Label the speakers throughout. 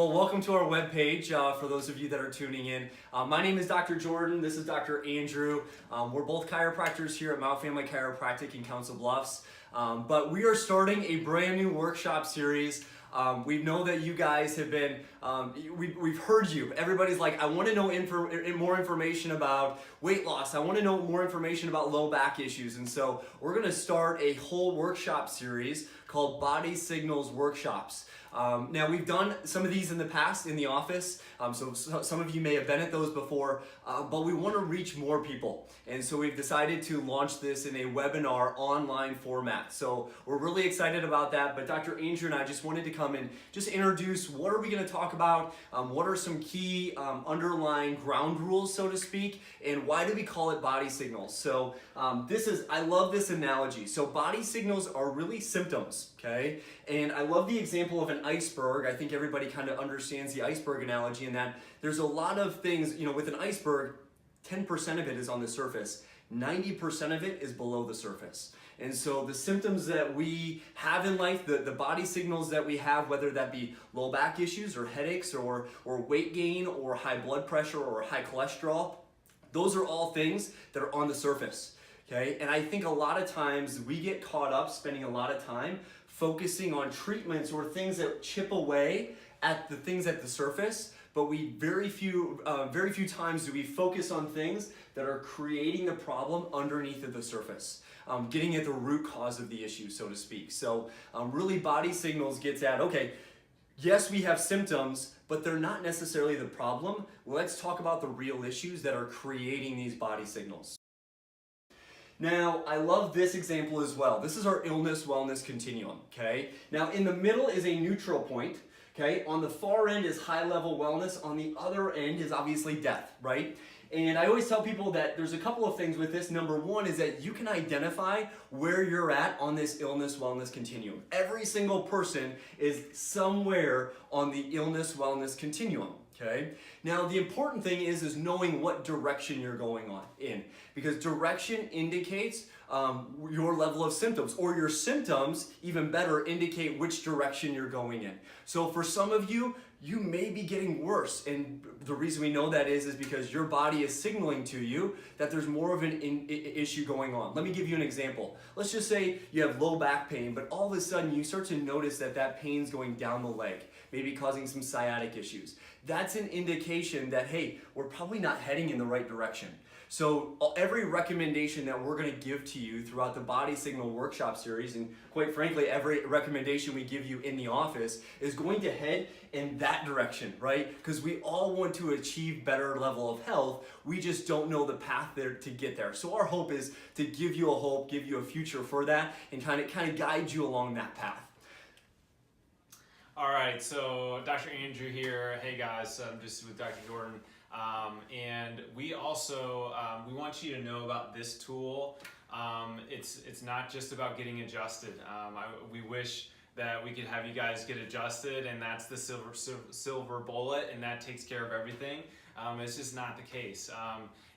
Speaker 1: Well, welcome to our webpage for those of you that are tuning in. My name is Dr. Jordan. This is Dr. Andrew. We're both chiropractors here at Mouw Family Chiropractic in Council Bluffs. But we are starting a brand new workshop series. We know that you guys have been, we've heard you. Everybody's like, I want to know more information about weight loss. I want to know more information about low back issues. And so we're going to start a whole workshop series called Body Signals Workshops. Now we've done some of these in the past in the office, so some of you may have been at those before, but we want to reach more people. And so we've decided to launch this in a webinar online format. So we're really excited about that, but Dr. Andrew and I just wanted to come and just introduce what are we going to talk about, what are some key underlying ground rules, so to speak, and why do we call it body signals? So I love this analogy. So body signals are really symptoms, okay? And I love the example of an iceberg. I think everybody kind of understands the iceberg analogy in that there's a lot of things, with an iceberg, 10% of it is on the surface, 90% of it is below the surface. And so the symptoms that we have in life, the body signals that we have, whether that be low back issues or headaches or weight gain or high blood pressure or high cholesterol, those are all things that are on the surface. Okay? And I think a lot of times we get caught up spending a lot of time focusing on treatments or things that chip away at the things at the surface, but very few times do we focus on things that are creating the problem underneath of the surface, getting at the root cause of the issue, so to speak. So really body signals gets at, okay, yes, we have symptoms, but they're not necessarily the problem. Let's talk about the real issues that are creating these body signals. Now, I love this example as well. This is our illness-wellness continuum, okay? Now, in the middle is a neutral point, okay? On the far end is high-level wellness. On the other end is obviously death, right? And I always tell people that there's a couple of things with this. Number one is that you can identify where you're at on this illness-wellness continuum. Every single person is somewhere on the illness-wellness continuum. Okay. Now the important thing is knowing what direction you're going on in, because direction indicates your level of symptoms, or your symptoms, even better, indicate which direction you're going in. So for some of you, you may be getting worse, and the reason we know that is because your body is signaling to you that there's more of an issue going on. Let me give you an example. Let's just say you have low back pain, but all of a sudden you start to notice that pain's going down the leg, maybe causing some sciatic issues. That's an indication that, hey, we're probably not heading in the right direction. So every recommendation that we're going to give to you throughout the Body Signal Workshop Series, and quite frankly, every recommendation we give you in the office is going to head in that direction, right? Because we all want to achieve better level of health. We just don't know the path there to get there. So our hope is to give you a hope, give you a future for that, and kind of guide you along that path.
Speaker 2: All right, so Dr. Andrew here. Hey guys, I'm just with Dr. Jordan. And we also, we want you to know about this tool. It's not just about getting adjusted. We wish that we could have you guys get adjusted and that's the silver bullet and that takes care of everything. It's just not the case.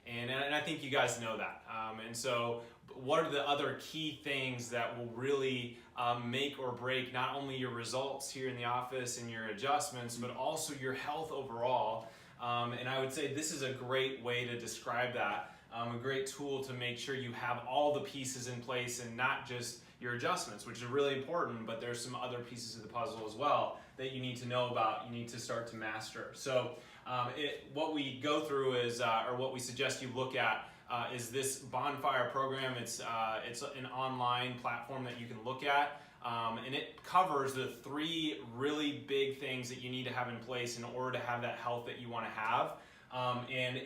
Speaker 2: And I think you guys know that. And so what are the other key things that will really make or break not only your results here in the office and your adjustments, but also your health overall? And I would say this is a great way to describe that, a great tool to make sure you have all the pieces in place and not just your adjustments, which is really important, but there's some other pieces of the puzzle as well that you need to know about, you need to start to master. So what we go through is, or what we suggest you look at, is this bonfire program. It's an online platform that you can look at, and it covers the 3 really big things that you need to have in place in order to have that health that you want to have. And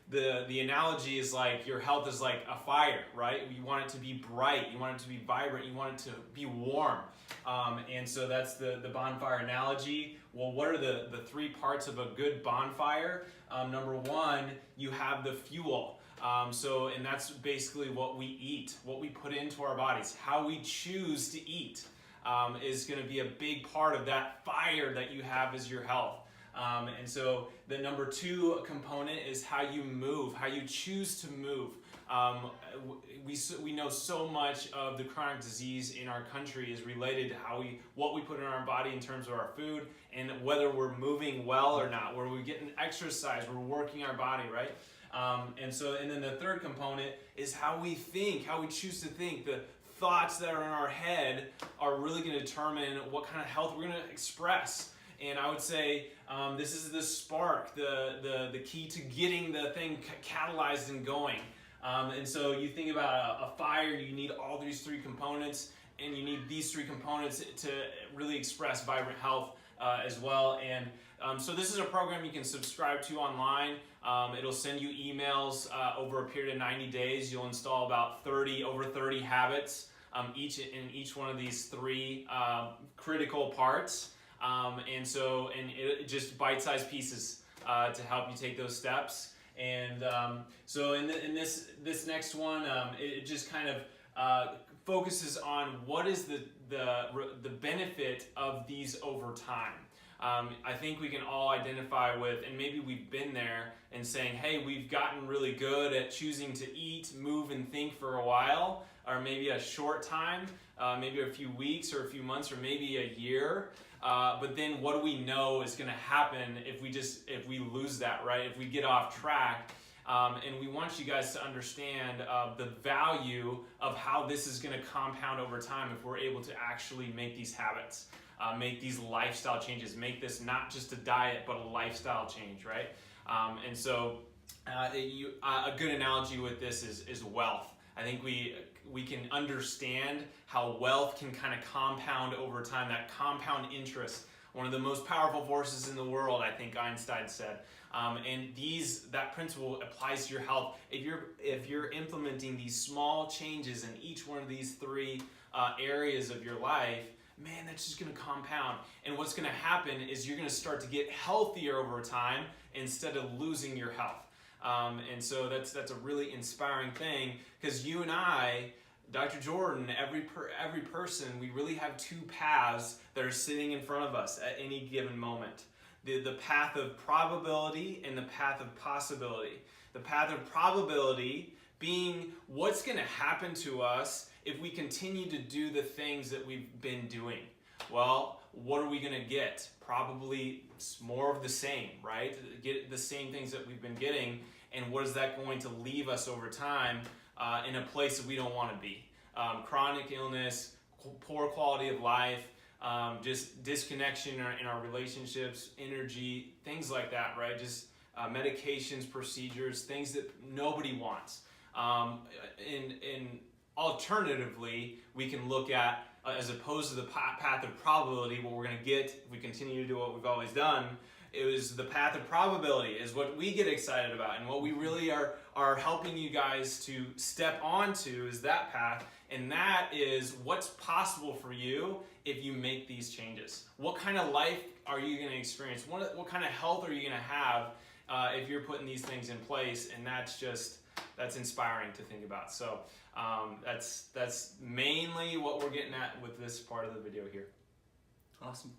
Speaker 2: the analogy is like your health is like a fire, right? You want it to be bright, you want it to be vibrant, you want it to be warm. And so that's the bonfire analogy. Well, what are the 3 parts of a good bonfire? Number 1, you have the fuel. And that's basically what we eat, what we put into our bodies, how we choose to eat is going to be a big part of that fire that you have as your health. And so the number 2 component is how you move, how you choose to move. we know so much of the chronic disease in our country is related to what we put in our body in terms of our food, and whether we're moving well or not, where we're getting exercise, we're working our body, right? And then the third component is how we think, how we choose to think. The thoughts that are in our head are really going to determine what kind of health we're going to express. And I would say this is the spark, the key to getting the thing catalyzed and going. And so you think about a fire, you need all these three components, and you need these three components to really express vibrant health as well. And so this is a program you can subscribe to online. It'll send you emails over a period of 90 days. You'll install about over 30 habits, in each one of these three critical parts. And it just bite-sized pieces to help you take those steps. And so in this next one, it just kind of focuses on what is the benefit of these over time. I think we can all identify with, and maybe we've been there, and saying, hey, we've gotten really good at choosing to eat, move, and think for a while, or maybe a short time, maybe a few weeks or a few months or maybe a year. But then what do we know is going to happen if we lose that, right? If we get off track. And we want you guys to understand the value of how this is going to compound over time if we're able to actually make these habits, make these lifestyle changes, make this not just a diet but a lifestyle change, right? And so a good analogy with this is wealth. I think we can understand how wealth can kind of compound over time, that compound interest, one of the most powerful forces in the world, I think Einstein said. And that principle applies to your health. If you're implementing these small changes in each one of these three areas of your life, man, that's just going to compound. And what's going to happen is you're going to start to get healthier over time instead of losing your health. And so that's a really inspiring thing, because you and I, Dr. Jordan, every person, we really have two paths that are sitting in front of us at any given moment. The path of probability and the path of possibility. The path of probability being what's going to happen to us if we continue to do the things that we've been doing. Well, what are we going to get? Probably more of the same, right? Get the same things that we've been getting. And what is that going to leave us over time in a place that we don't want to be? Chronic illness, poor quality of life, just disconnection in our relationships, energy, things like that, right? Just medications, procedures, things that nobody wants. And alternatively, we can look at, as opposed to the path of probability, what we're going to get if we continue to do what we've always done, is the path of probability is what we get excited about, and what we really are helping you guys to step onto is that path, and that is what's possible for you if you make these changes. What kind of life are you going to experience? What kind of health are you going to have if you're putting these things in place? And that's inspiring to think about. So that's mainly what we're getting at with this part of the video here.
Speaker 1: Awesome.